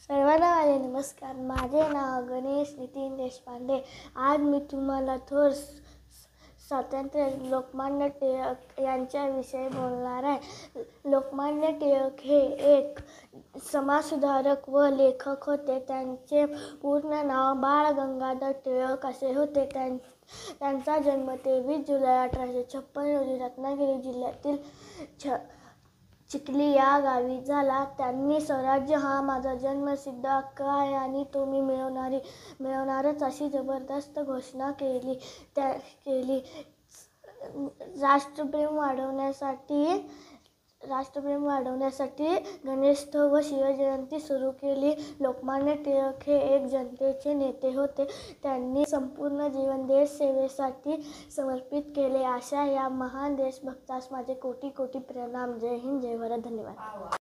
सर्वांना माझे नमस्कार. माझे नाव गणेश नितीन देशपांडे. आज मी तुम्हाला थोर स्वातंत्र्य लोकमान्य टिळक यांच्याविषयी बोलणार आहे. लोकमान्य टिळक हे एक समाजसुधारक व लेखक होते. त्यांचे पूर्ण नाव बाळ गंगाधर टिळक असे होते. त्यांचा जन्म 23 जुलै 1856 रोजी रत्नागिरी जिल्ह्यातील चिखली या गावी झाला. त्यांनी स्वराज्य हा माझा जन्मसिद्ध हक्क आहे आणि तो मी मिळवणारच अशी जबरदस्त घोषणा केली. राष्ट्रप्रेम वाढवण्यासाठी गणेशोत्सव व शिवजयंती सुरू केली. लोकमान्य टिळक हे एक जनतेचे नेते होते. त्यांनी संपूर्ण जीवन देशसेवेसाठी समर्पित केले. अशा या महान देशभक्तास माझे कोटी कोटी प्रणाम. जय हिंद, जय भारत. धन्यवाद.